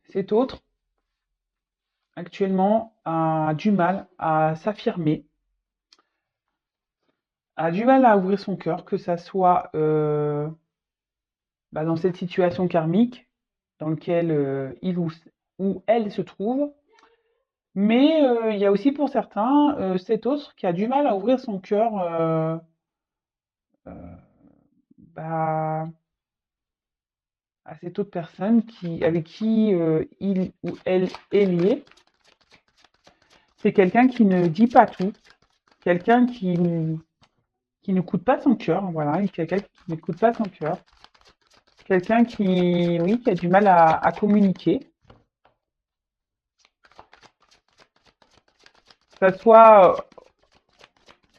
cet autre, actuellement, a du mal à s'affirmer, a du mal à ouvrir son cœur, que ça soit dans cette situation karmique dans laquelle ou elle se trouve. Mais il y a aussi pour certains cet autre qui a du mal à ouvrir son cœur euh, bah, à cette autre personne avec qui il ou elle est lié. C'est quelqu'un qui ne dit pas tout, quelqu'un qui n'écoute pas son cœur, voilà, et quelqu'un qui n'écoute pas son cœur, quelqu'un qui, oui, qui a du mal à communiquer, que ce soit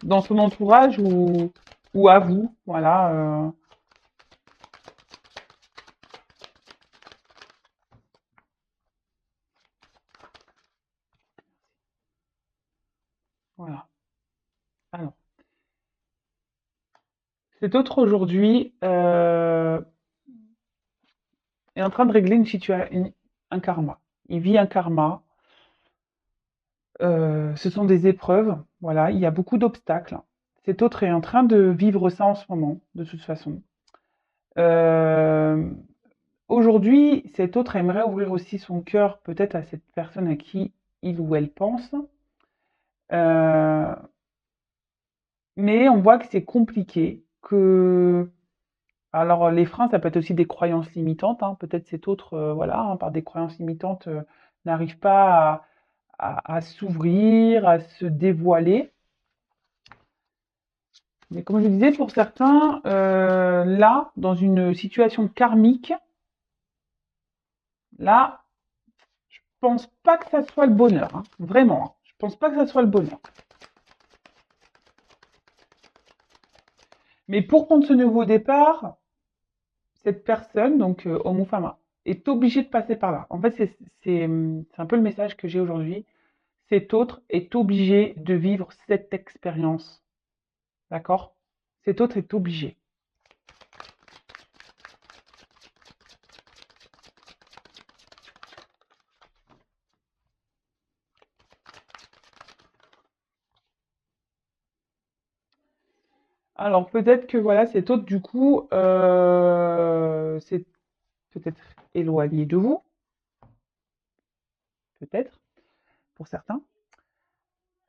dans son entourage ou à vous, voilà. Voilà. Alors, cet autre aujourd'hui est en train de régler un karma. Il vit un karma. Ce sont des épreuves. Voilà, il y a beaucoup d'obstacles. Cet autre est en train de vivre ça en ce moment, de toute façon. Euh, Aujourd'hui, cet autre aimerait ouvrir aussi son cœur peut-être à cette personne à qui il ou elle pense. Euh, mais on voit que c'est compliqué, que alors les freins, ça peut être aussi des croyances limitantes, hein. Peut-être cet autre, voilà, hein, par des croyances limitantes, n'arrive pas à s'ouvrir, à se dévoiler. Mais comme je disais, pour certains, là, dans une situation karmique, là, je pense pas que ça soit le bonheur, hein, vraiment, hein. Je pense pas que ça soit le bonheur. Mais pour prendre ce nouveau départ, cette personne, donc homme ou femme, est obligée de passer par là. En fait, c'est un peu le message que j'ai aujourd'hui. Cet autre est obligé de vivre cette expérience. D'accord? Cet autre est obligé. Alors peut-être que voilà, cet autre, du coup, c'est peut-être éloigné de vous, peut-être, pour certains.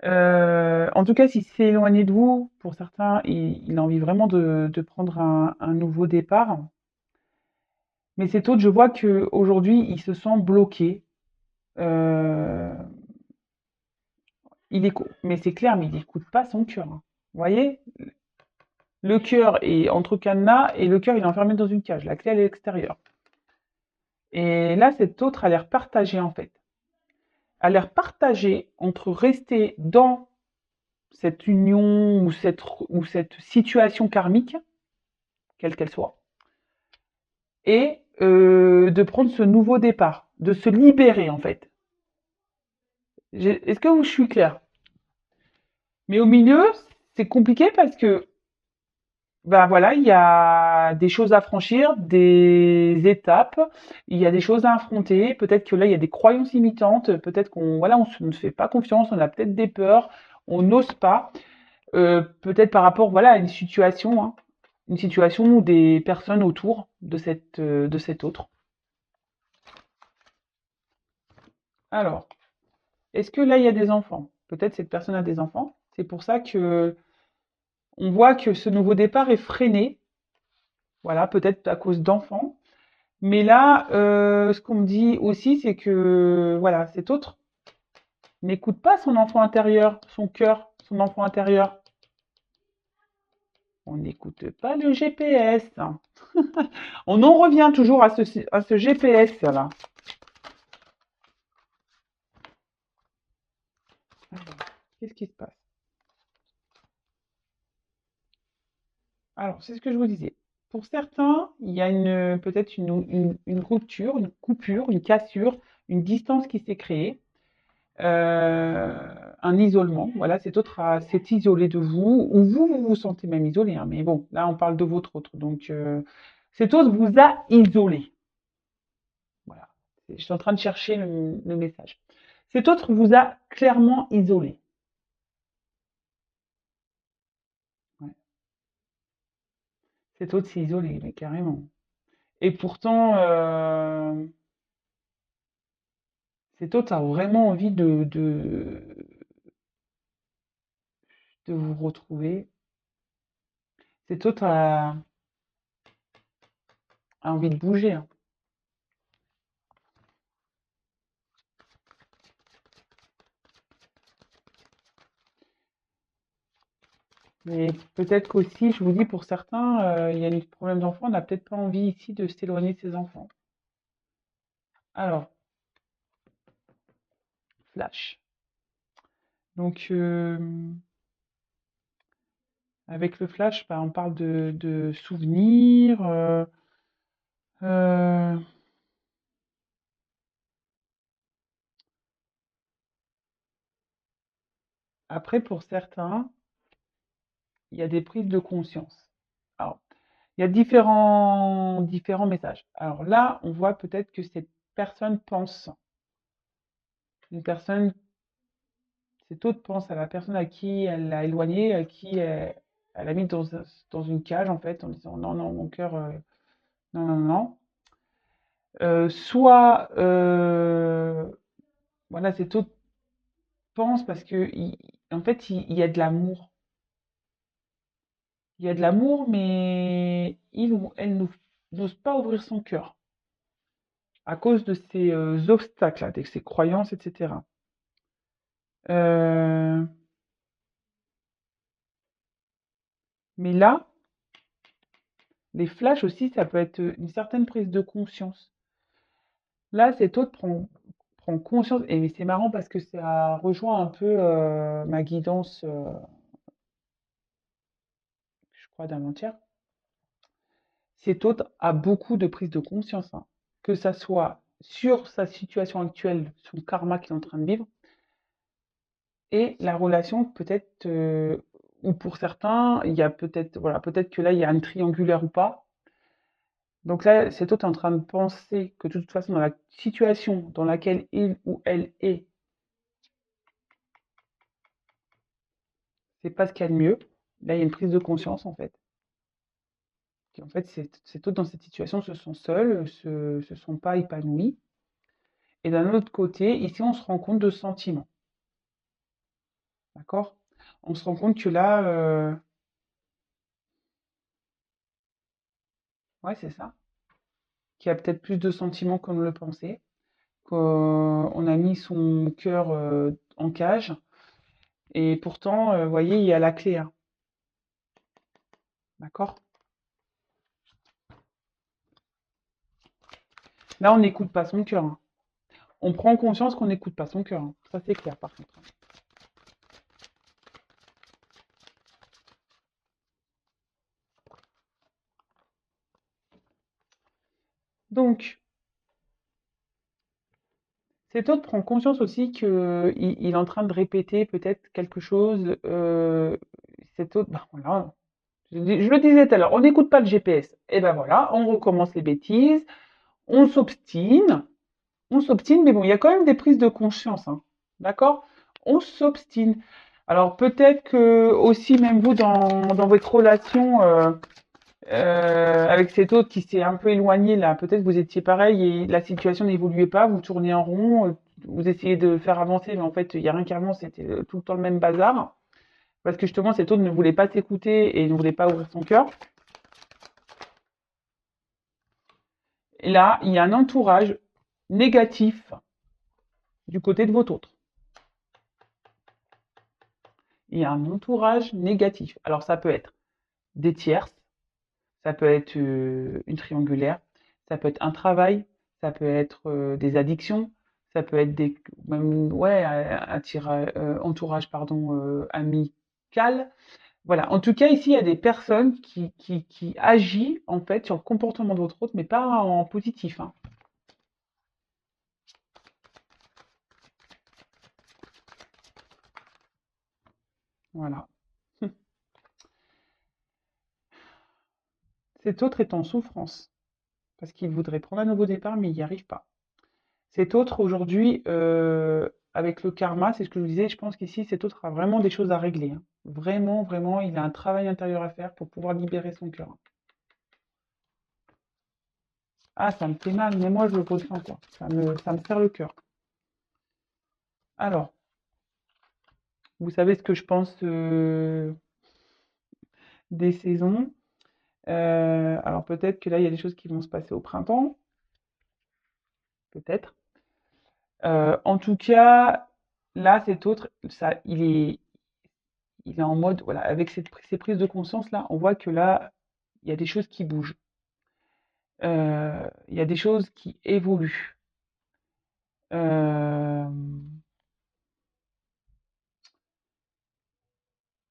En tout cas, si c'est éloigné de vous, pour certains, il a envie vraiment de prendre un nouveau départ. Mais cet autre, je vois qu'aujourd'hui, il se sent bloqué. Euh, mais c'est clair, mais il n'écoute pas son cœur, hein. Vous voyez, le cœur est entre cadenas et le cœur, il est enfermé dans une cage. La clé, elle est à l'extérieur. Et là, cet autre a l'air partagé, en fait. A l'air partagé entre rester dans cette union ou cette situation karmique, quelle qu'elle soit, et de prendre ce nouveau départ, de se libérer, en fait. Est-ce que je suis claire? Mais au milieu, c'est compliqué parce que ben voilà, il y a des choses à franchir, des étapes, il y a des choses à affronter. Peut-être que là, il y a des croyances limitantes. Peut-être qu'on voilà, ne se fait pas confiance, on a peut-être des peurs, on n'ose pas. Peut-être par rapport voilà à une situation ou des personnes autour de cet autre. Alors, est-ce que là, il y a des enfants? Peut-être cette personne a des enfants. C'est pour ça que on voit que ce nouveau départ est freiné. Voilà, peut-être à cause d'enfants. Mais là, ce qu'on me dit aussi, c'est que voilà, cet autre n'écoute pas son enfant intérieur, son cœur, son enfant intérieur. On n'écoute pas le GPS. On en revient toujours à ce GPS là. Alors, qu'est-ce qui se passe? Alors, c'est ce que je vous disais. Pour certains, il y a peut-être une rupture, une coupure, une cassure, une distance qui s'est créée. euh, un isolement. Voilà, cet autre s'est isolé de vous, ou vous vous sentez même isolé, hein, mais bon, là on parle de votre autre. Donc cet autre vous a isolé. Voilà. Je suis en train de chercher le message. Cet autre vous a clairement isolé. Ouais. Cet autre s'est isolé, mais carrément. Et pourtant, cet autre a vraiment envie de vous retrouver. Cet autre a envie de bouger, hein. Mais peut-être qu'aussi, je vous dis, pour certains, il y a des problèmes d'enfants, on n'a peut-être pas envie ici de s'éloigner de ses enfants. Alors, flash. Donc, avec le flash, bah, on parle de souvenirs. Euh, Après, pour certains, il y a des prises de conscience. Alors, il y a différents messages. Alors là, on voit peut-être que cette personne pense, une personne, cette autre pense à la personne à qui elle l'a éloignée, à qui elle a mis dans une cage, en fait, en disant non, non, mon cœur, non, non, non. Soit, voilà, cette autre pense parce que, en fait, il y a de l'amour. Il y a de l'amour, mais il ou elle n'ose pas ouvrir son cœur à cause de ces obstacles, de ces croyances, etc. Euh, mais là, les flashs aussi, ça peut être une certaine prise de conscience. Là, cet autre prend conscience, et mais c'est marrant parce que ça rejoint un peu ma guidance, je crois, d'avant-hier. Cet autre a beaucoup de prise de conscience, hein. Que ça soit sur sa situation actuelle, son karma qu'il est en train de vivre, et la relation peut-être, ou pour certains, il y a peut-être, voilà, peut-être que là, il y a un triangulaire ou pas. Donc là, cet autre est en train de penser que de toute façon, dans la situation dans laquelle il ou elle est, c'est pas ce qu'il y a de mieux. Là, il y a une prise de conscience, en fait. En fait, cet autre dans cette situation se sont seuls, se sont pas épanouis. Et d'un autre côté, ici, on se rend compte de sentiments. D'accord? On se rend compte que là, ouais, c'est ça, qu'il y a peut-être plus de sentiments qu'on ne le pensait, qu'on a mis son cœur en cage, et pourtant, vous voyez, il y a la clé, hein. D'accord? Là, on n'écoute pas son cœur, hein. On prend conscience qu'on n'écoute pas son cœur, hein. Ça, c'est clair, par contre. Donc, cet autre prend conscience aussi qu'il est en train de répéter peut-être quelque chose. Cet autre, ben voilà, je le disais tout à l'heure, on n'écoute pas le GPS. Et ben voilà, on recommence les bêtises, on s'obstine, mais bon, il y a quand même des prises de conscience, hein. D'accord? On s'obstine. Alors peut-être que aussi, même vous, dans votre relation avec cet autre qui s'est un peu éloigné, là, peut-être vous étiez pareil et la situation n'évoluait pas, vous tournez en rond, vous essayez de faire avancer, mais en fait, il n'y a rien qui avance, c'était tout le temps le même bazar. Parce que justement, cet autre ne voulait pas s'écouter et ne voulait pas ouvrir son cœur. Et là, il y a un entourage négatif du côté de votre autre. Il y a un entourage négatif. Alors, ça peut être des tierces, ça peut être une triangulaire, ça peut être un travail, ça peut être des addictions, ça peut être des, même, ouais, entourage pardon, amical. Voilà. En tout cas, ici, il y a des personnes qui agissent en fait sur le comportement de votre autre, mais pas en positif, hein. Voilà. Cet autre est en souffrance parce qu'il voudrait prendre un nouveau départ, mais il n'y arrive pas. Cet autre aujourd'hui, avec le karma, c'est ce que je vous disais, je pense qu'ici, cet autre a vraiment des choses à régler, hein. Vraiment, vraiment, il a un travail intérieur à faire pour pouvoir libérer son cœur. Ah, ça me fait mal, mais moi je le ressens, quoi. Ça me serre le cœur. Alors, vous savez ce que je pense des saisons. Alors peut-être que là, il y a des choses qui vont se passer au printemps, peut-être. En tout cas, là, cet autre, ça, il est en mode, voilà, avec ces prises de conscience là, on voit que là, il y a des choses qui bougent. Il y a des choses qui évoluent. Euh,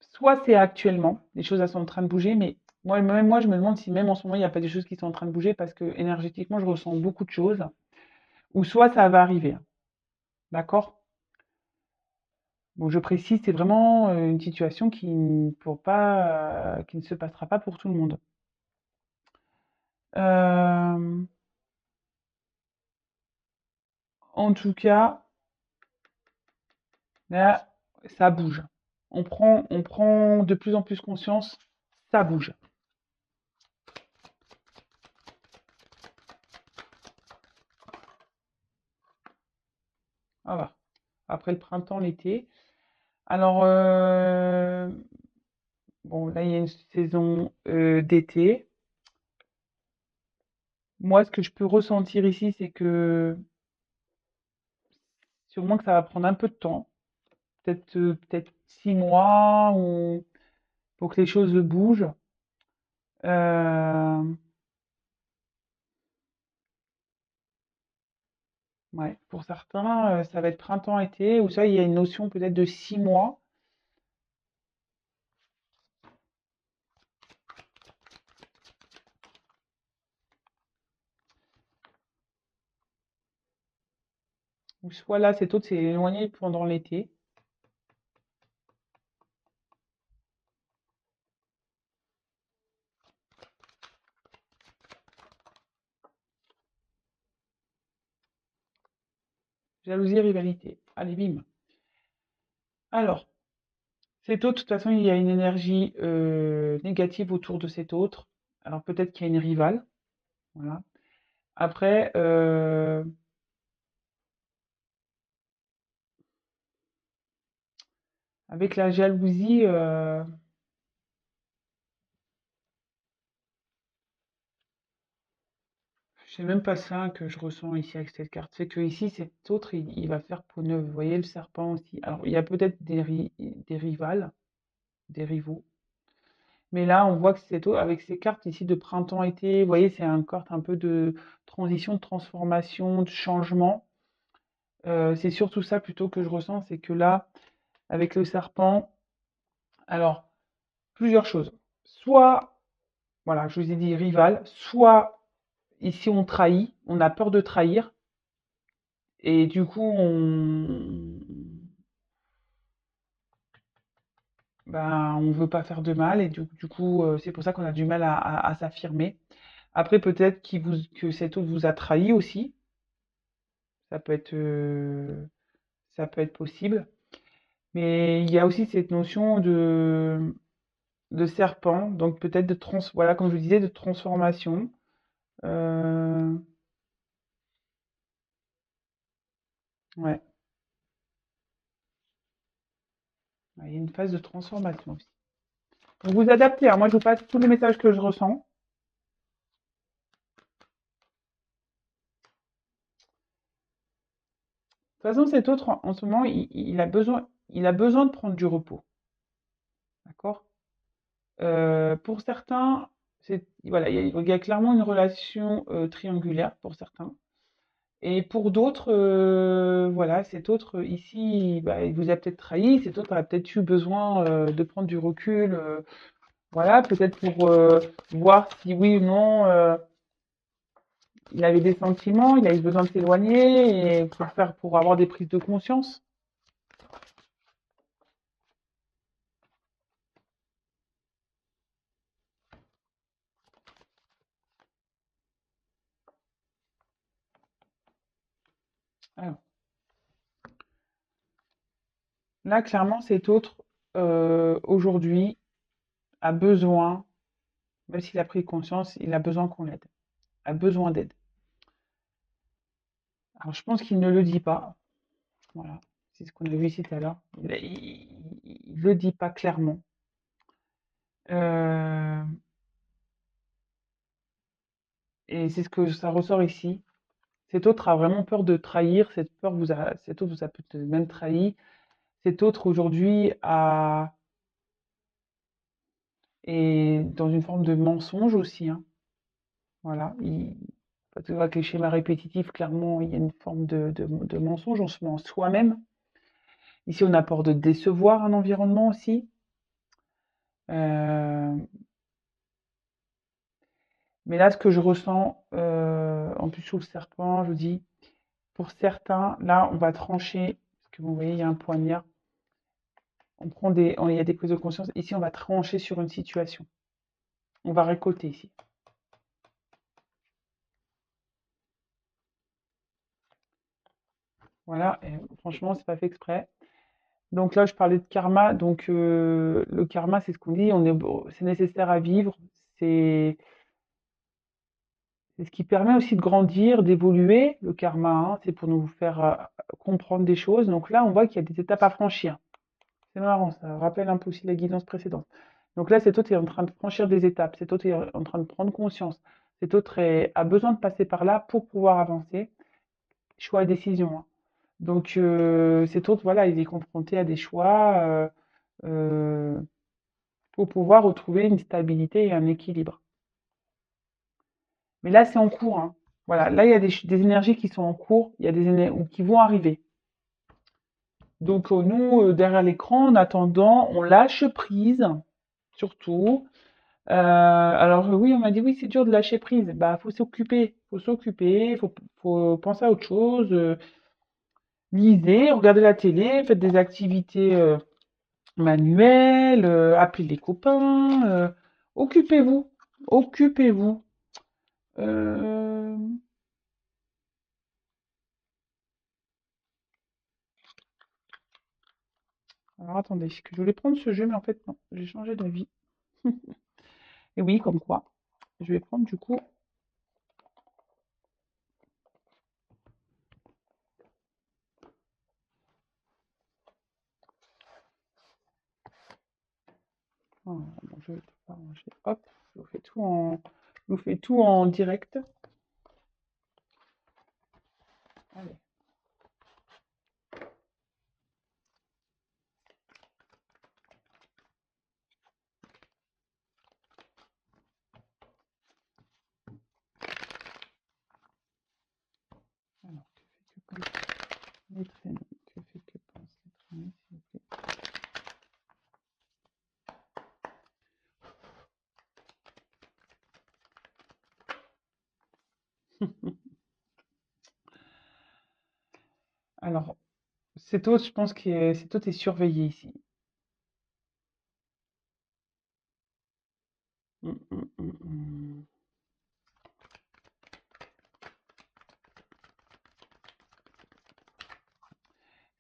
Soit c'est actuellement, les choses elles sont en train de bouger, mais même moi, je me demande si même en ce moment, il n'y a pas des choses qui sont en train de bouger parce que énergétiquement, je ressens beaucoup de choses. Ou soit ça va arriver, hein. D'accord? Bon, je précise, c'est vraiment une situation qui ne se passera pas pour tout le monde. Euh, En tout cas, là, ça bouge. On prend de plus en plus conscience, ça bouge. Voilà. Après le printemps, l'été. Alors, bon, là, il y a une saison d'été. Moi, ce que je peux ressentir ici, c'est que sûrement que ça va prendre un peu de temps, peut-être 6 mois, ou pour que les choses bougent. Euh, ouais, pour certains, ça va être printemps-été, ou ça, il y a une notion peut-être de 6 mois. Ou soit là, cet autre s'est éloigné pendant l'été. Jalousie, rivalité. Allez, bim. Alors, cet autre, de toute façon, il y a une énergie négative autour de cet autre. Alors peut-être qu'il y a une rivale. Voilà. Après, avec la jalousie, c'est même pas ça que je ressens ici avec cette carte. C'est que ici, cet autre, il va faire peau neuve. Vous voyez le serpent aussi. Alors, il y a peut-être des rivales, des rivaux. Mais là, on voit que c'est avec ces cartes ici de printemps-été, vous voyez, c'est un carte un peu de transition, de transformation, de changement. C'est surtout ça plutôt que je ressens, c'est que là, avec le serpent, alors, plusieurs choses. Soit, voilà, je vous ai dit rival, soit ici on trahit, on a peur de trahir, et du coup on veut pas faire de mal, et du coup c'est pour ça qu'on a du mal à s'affirmer. Après, peut-être que cet autre vous a trahi aussi, ça peut être, euh, ça peut être possible. Mais il y a aussi cette notion de serpent, donc peut-être voilà, comme je vous disais, de transformation. Euh, ouais, ouais, il y a une phase de transformation aussi. Donc vous adaptez, hein. Moi, je vous passe tous les messages que je ressens. De toute façon, cet autre, en ce moment, il a besoin de prendre du repos. D'accord? Pour certains, voilà, il y a clairement une relation triangulaire pour certains. Et pour d'autres, voilà, cet autre ici, bah, il vous a peut-être trahi, cet autre a peut-être eu besoin de prendre du recul, voilà, peut-être pour voir si oui ou non il avait des sentiments, il avait besoin de s'éloigner et pour avoir des prises de conscience. Alors, là, clairement, cet autre, aujourd'hui, a besoin, même s'il a pris conscience, il a besoin qu'on l'aide, a besoin d'aide. Alors, je pense qu'il ne le dit pas. Voilà, c'est ce qu'on a vu ici tout à l'heure. Il le dit pas clairement. Euh, et c'est ce que ça ressort ici. Cet autre a vraiment peur de trahir. Cet autre vous a peut-être même trahi. Cet autre aujourd'hui est dans une forme de mensonge aussi, hein. Voilà. Parce que avec les schémas répétitifs, clairement, il y a une forme de mensonge. On se ment soi-même. Ici, on a peur de décevoir un environnement aussi. Euh, mais là, ce que je ressens, en plus sous le serpent, je vous dis, pour certains, là, on va trancher, parce que vous voyez, il y a un poignard. Il y a des prises de conscience. Ici, on va trancher sur une situation. On va récolter ici. Voilà, et franchement, c'est pas fait exprès. Donc là, je parlais de karma. Donc le karma, c'est ce qu'on dit, c'est nécessaire à vivre. C'est c'est ce qui permet aussi de grandir, d'évoluer. Le karma, hein, c'est pour nous faire comprendre des choses. Donc là, on voit qu'il y a des étapes à franchir. C'est marrant, ça rappelle un peu aussi la guidance précédente. Donc là, cet autre est en train de franchir des étapes. Cet autre est en train de prendre conscience. Cet autre a besoin de passer par là pour pouvoir avancer. Choix et décision, hein. Donc cet autre, voilà, il est confronté à des choix pour pouvoir retrouver une stabilité et un équilibre. Mais là, c'est en cours, hein. Voilà, là, il y a des énergies qui sont en cours, il y a des énergies ou qui vont arriver. Donc nous, derrière l'écran, en attendant, on lâche prise, surtout. Alors oui, on m'a dit: «Oui, c'est dur de lâcher prise». Bah, faut s'occuper, faut penser à autre chose, lisez, regardez la télé, faites des activités, manuelles, appelez les copains, occupez-vous, occupez-vous. Hem, alors attendez, que je voulais prendre ce jeu, mais en fait non, j'ai changé d'avis. Et oui, comme quoi. Je vais prendre du coup, bon, je vais pas ranger. Hop, je vous fais tout en direct. Allez. Alors, que fait que pense les traîneaux? Que fait que pensent les traîneaux, s'il vous plaît? Alors, je pense que cet autre est surveillé ici. Mmh.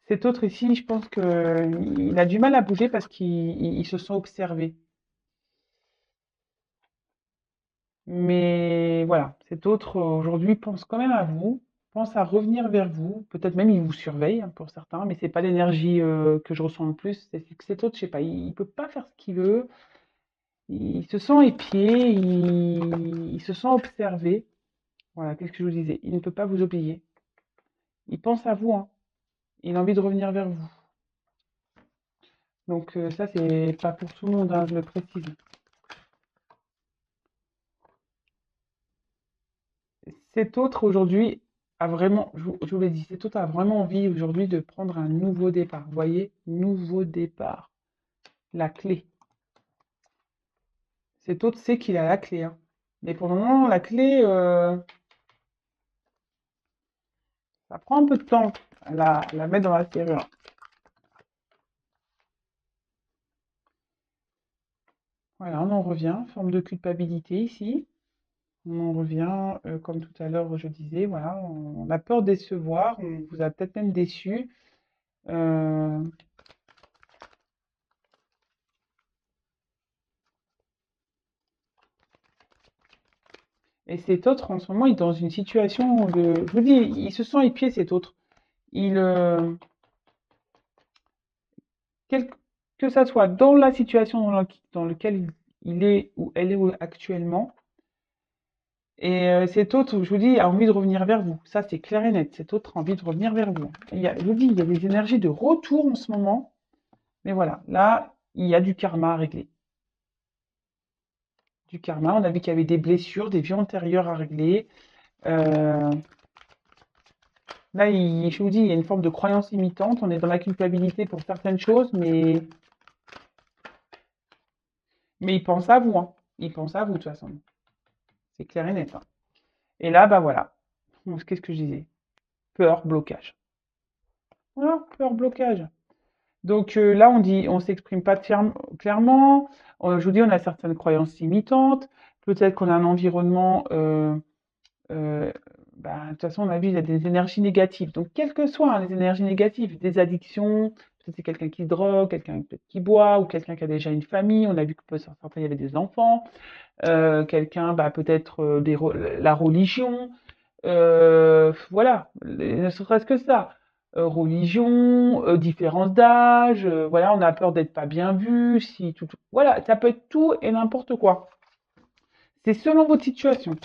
Cet autre ici, je pense qu'il a du mal à bouger parce qu'il se sent observé. Mais voilà, cet autre aujourd'hui pense quand même à vous, pense à revenir vers vous. Peut-être même il vous surveille, hein, pour certains, mais c'est pas l'énergie que je ressens le plus. C'est que cet autre, je sais pas, il peut pas faire ce qu'il veut. Il se sent épié, il se sent observé. Voilà, qu'est-ce que je vous disais? Il ne peut pas vous oublier. Il pense à vous, hein. Il a envie de revenir vers vous. Donc ça, c'est pas pour tout le monde, hein, je le précise. Cet autre aujourd'hui a vraiment, je vous l'ai dit, cet autre a vraiment envie aujourd'hui de prendre un nouveau départ. Vous voyez, nouveau départ, la clé. Cet autre sait qu'il a la clé, hein. Mais pour le moment, la clé, ça prend un peu de temps à la mettre dans la serrure. Voilà, on en revient, forme de culpabilité ici. On en revient, comme tout à l'heure, je disais, voilà, on a peur de décevoir, on vous a peut-être même déçu. Euh, et cet autre, en ce moment, il est dans une situation de... Je vous dis, il se sent épié, cet autre. Il, quel- que ça soit dans la situation dans laquelle il est ou elle est actuellement, et cet autre, je vous dis, a envie de revenir vers vous. Ça, c'est clair et net. Cet autre a envie de revenir vers vous. Je vous dis, il y a des énergies de retour en ce moment. Mais voilà, là, il y a du karma à régler. Du karma, on a vu qu'il y avait des blessures, des vies antérieures à régler. Euh, Là, je vous dis, il y a une forme de croyance limitante. On est dans la culpabilité pour certaines choses, mais il pense à vous, hein. Il pense à vous, de toute façon. C'est clair et net, hein. Et là, bah voilà. Donc, qu'est-ce que je disais? Peur, blocage. Voilà, peur, blocage. Donc là, on dit, on s'exprime pas clairement. Je vous dis, on a certaines croyances limitantes. Peut-être qu'on a un environnement. Euh, Bah, de toute façon, on a vu, il y a des énergies négatives. Donc, quelles que soient, hein, les énergies négatives, des addictions, peut-être c'est quelqu'un qui se drogue, quelqu'un peut-être qui boit, ou quelqu'un qui a déjà une famille. On a vu que certains, il y avait des enfants. Quelqu'un, bah, peut-être la religion. Voilà, ne serait-ce que ça. Religion, différence d'âge, voilà, on a peur d'être pas bien vu, si voilà, ça peut être tout et n'importe quoi. C'est selon votre situation.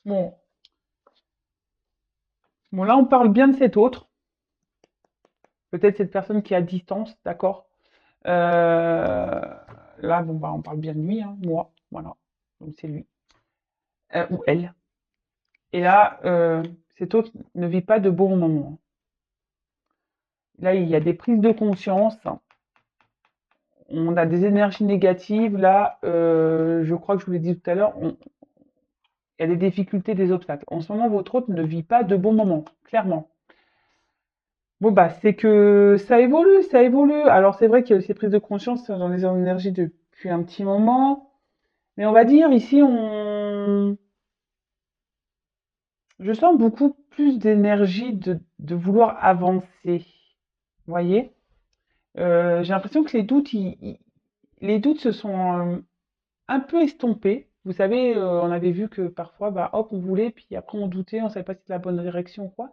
Bon, bon, là, on parle bien de cet autre, peut-être cette personne qui est à distance, d'accord. Euh, Là, bon, bah, on parle bien de lui, hein, moi, voilà, donc c'est lui. Ou elle. Et là, cet autre ne vit pas de bons moments. Là, il y a des prises de conscience. On a des énergies négatives. Là, je crois que je vous l'ai dit tout à l'heure, il y a des difficultés, des obstacles. En ce moment, votre hôte ne vit pas de bons moments, clairement. Bon, bah, c'est que ça évolue, ça évolue. Alors, c'est vrai qu'il y a eu ces prises de conscience dans les énergies depuis un petit moment. Mais on va dire, ici, je sens beaucoup plus d'énergie de vouloir avancer. Vous voyez? J'ai l'impression que les doutes se sont un peu estompés. Vous savez, on avait vu que parfois, bah, hop, on voulait, puis après on doutait, on savait pas si c'était la bonne direction ou quoi.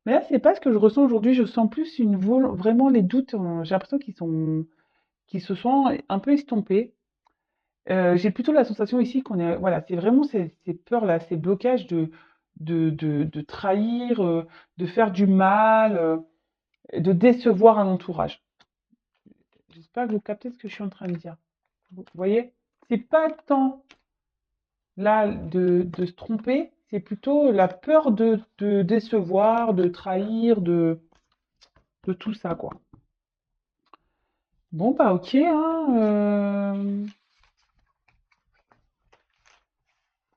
Mais là, c'est pas ce que je ressens aujourd'hui. Je sens plus vraiment les doutes. J'ai l'impression qu'ils se sont un peu estompés. J'ai plutôt la sensation ici qu'on est, voilà, c'est vraiment ces peurs-là, ces blocages de trahir, de faire du mal, de décevoir un entourage. J'espère que vous captez ce que je suis en train de dire. Vous voyez? C'est pas tant là de se tromper, c'est plutôt la peur de décevoir, de trahir, de tout ça, quoi. Bon, bah ok, hein,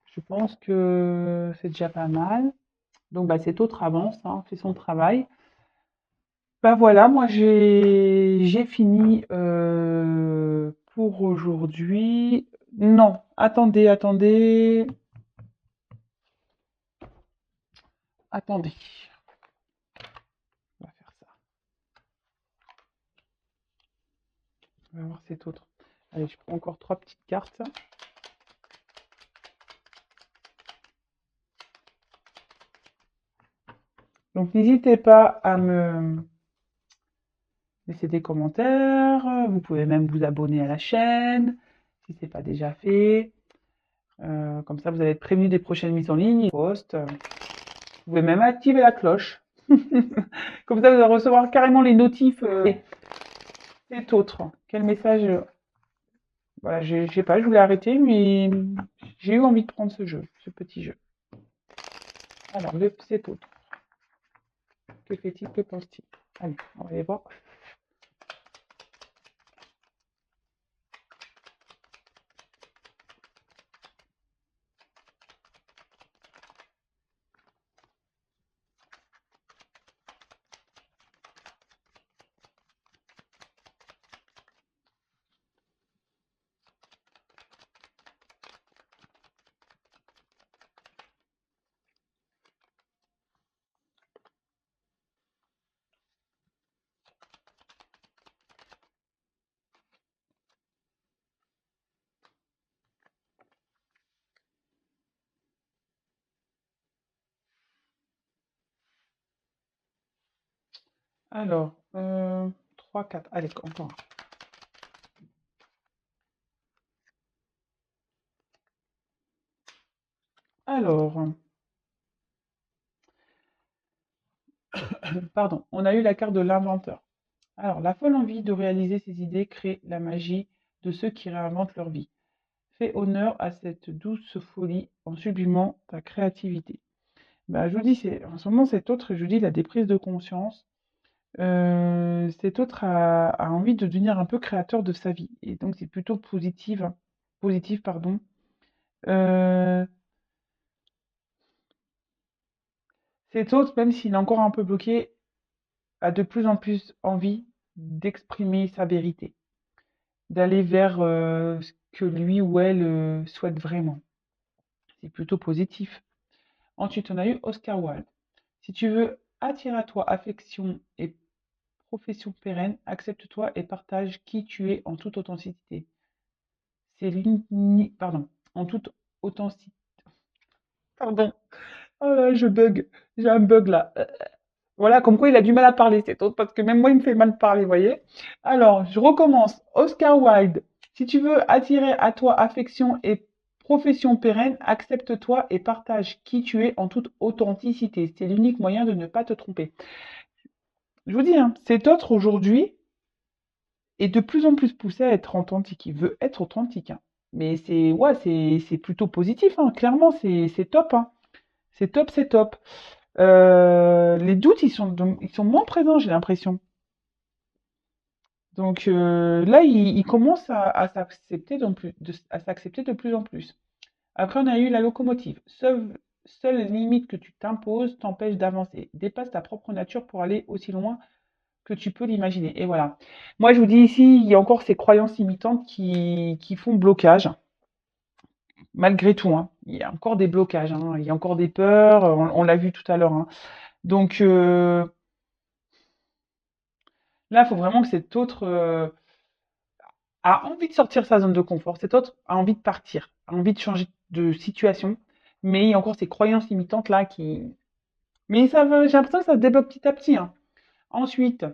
je pense que c'est déjà pas mal. Donc, bah, cet autre avance, hein, fait son travail. Bah voilà, moi j'ai fini pour aujourd'hui. Non, attendez, attendez, attendez. On va faire ça. On va voir cet autre. Allez, je prends encore trois petites cartes. Donc n'hésitez pas à me laisser des commentaires. Vous pouvez même vous abonner à la chaîne si ce n'est pas déjà fait. Comme ça, vous allez être prévenu des prochaines mises en ligne. Post. Vous pouvez même activer la cloche. Comme ça, vous allez recevoir carrément les notifs. Cet autre. Quel message? Voilà, je sais pas, je voulais arrêter, mais j'ai eu envie de prendre ce jeu, ce petit jeu. Alors, cet autre. Que fait-il? Que pense-t-il? Allez, on va aller voir. Alors, 3, 4. Allez, encore. Alors, pardon, on a eu la carte de l'inventeur. Alors, la folle envie de réaliser ses idées crée la magie de ceux qui réinventent leur vie. Fais honneur à cette douce folie en sublimant ta créativité. Bah, je vous dis, en ce moment, cet autre, je vous dis, il a des prises de conscience. Cet autre a envie de devenir un peu créateur de sa vie. Et donc, c'est plutôt positif, pardon. Euh, Cet autre, même s'il est encore un peu bloqué, a de plus en plus envie d'exprimer sa vérité, d'aller vers ce que lui ou elle souhaite vraiment. C'est plutôt positif. Ensuite, on a eu Oscar Wilde. Si tu veux attirer à toi affection et profession pérenne, accepte-toi et partage qui tu es en toute authenticité. C'est pardon, en toute authenticité. Pardon. Oh là, je bug. J'ai un bug là. Voilà, comme quoi il a du mal à parler, cet autre, parce que même moi, il me fait mal parler, vous voyez. Alors, je recommence. Oscar Wilde. Si tu veux attirer à toi affection et profession pérenne, accepte-toi et partage qui tu es en toute authenticité. C'est l'unique moyen de ne pas te tromper. Je vous dis, hein, cet autre aujourd'hui est de plus en plus poussé à être authentique. Il veut être authentique, hein. Mais c'est ouais, c'est plutôt positif, hein. Clairement, c'est top, hein. C'est top, c'est top. Les doutes, ils sont moins présents, j'ai l'impression. Donc là, il commence à s'accepter à s'accepter de plus en plus. Après, on a eu la locomotive. Seule limite que tu t'imposes t'empêche d'avancer. Dépasse ta propre nature pour aller aussi loin que tu peux l'imaginer. Et voilà. Moi, je vous dis ici, il y a encore ces croyances limitantes qui font blocage, malgré tout, hein. Il y a encore des blocages, hein. Il y a encore des peurs, on l'a vu tout à l'heure, hein. Donc là, il faut vraiment que cet autre a envie de sortir de sa zone de confort, cet autre a envie de partir, a envie de changer de situation, mais il y a encore ces croyances limitantes là qui. Mais j'ai l'impression que ça se débloque petit à petit, hein. Ensuite,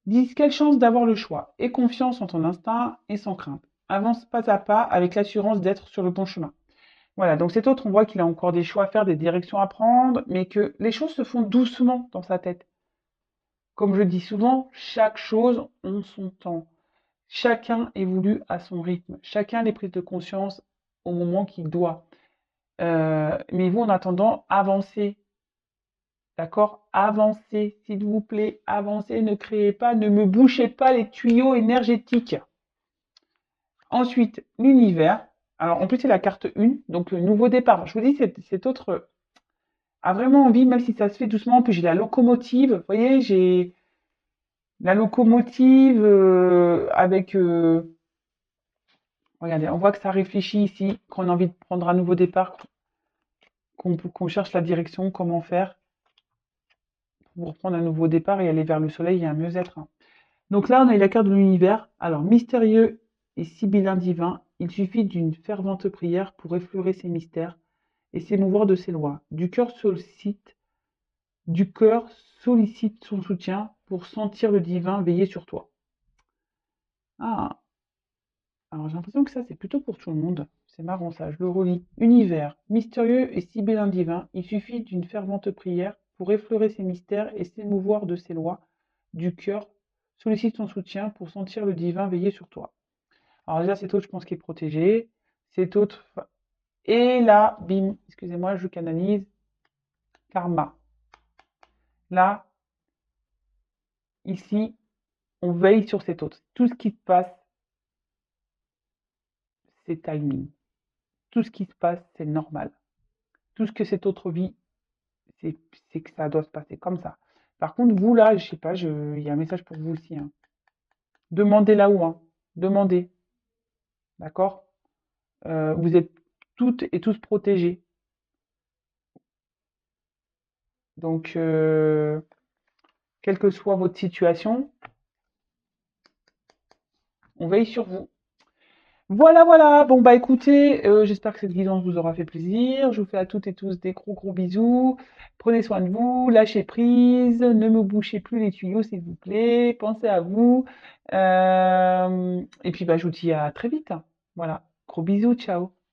disent quelle chance d'avoir le choix. Aie confiance en ton instinct et sans crainte. Avance pas à pas avec l'assurance d'être sur le bon chemin. Voilà, donc cet autre, on voit qu'il a encore des choix à faire, des directions à prendre, mais que les choses se font doucement dans sa tête. Comme je dis souvent, chaque chose en son temps. Chacun évolue à son rythme. Chacun a les prises de conscience au moment qu'il doit. Mais vous, en attendant, avancez. D'accord? Avancez, s'il vous plaît. Avancez, ne créez pas, ne me bouchez pas les tuyaux énergétiques. Ensuite, l'univers. Alors, en plus, c'est la carte 1, donc le nouveau départ. Je vous dis, cet autre a vraiment envie, même si ça se fait doucement. Puis j'ai la locomotive. Vous voyez, j'ai la locomotive avec regardez, on voit que ça réfléchit ici, qu'on a envie de prendre un nouveau départ, qu'on cherche la direction, comment faire pour prendre un nouveau départ et aller vers le soleil et un mieux-être, hein. Donc là, on a eu la carte de l'univers. Alors, mystérieux et sibyllin divin, il suffit d'une fervente prière pour effleurer ses mystères et s'émouvoir de ses lois. Du cœur sollicite son soutien pour sentir le divin veiller sur toi. Ah, alors j'ai l'impression que ça, c'est plutôt pour tout le monde. C'est marrant ça, je le relis. Univers, mystérieux et sibyllin divin, il suffit d'une fervente prière pour effleurer ses mystères et s'émouvoir de ses lois. Du cœur, sollicite son soutien pour sentir le divin veiller sur toi. Alors déjà, cet autre, je pense qu'il est protégé. Cet autre... Et là, bim, excusez-moi, je canalise. Karma. Là, ici, on veille sur cet autre. Tout ce qui se passe, c'est timing. Tout ce qui se passe, c'est normal. Tout ce que cet autre vit, c'est c'est que ça doit se passer comme ça. Par contre, vous là, je sais pas, il y a un message pour vous aussi, hein. Demandez là-haut, hein. Demandez, d'accord? Vous êtes toutes et tous protégés. Donc, quelle que soit votre situation, on veille sur vous. Voilà, voilà. Bon, bah écoutez, j'espère que cette guidance vous aura fait plaisir. Je vous fais à toutes et tous des gros gros bisous. Prenez soin de vous, lâchez prise, ne me bouchez plus les tuyaux, s'il vous plaît. Pensez à vous. Et puis, bah, je vous dis à très vite. Voilà. Gros bisous, ciao.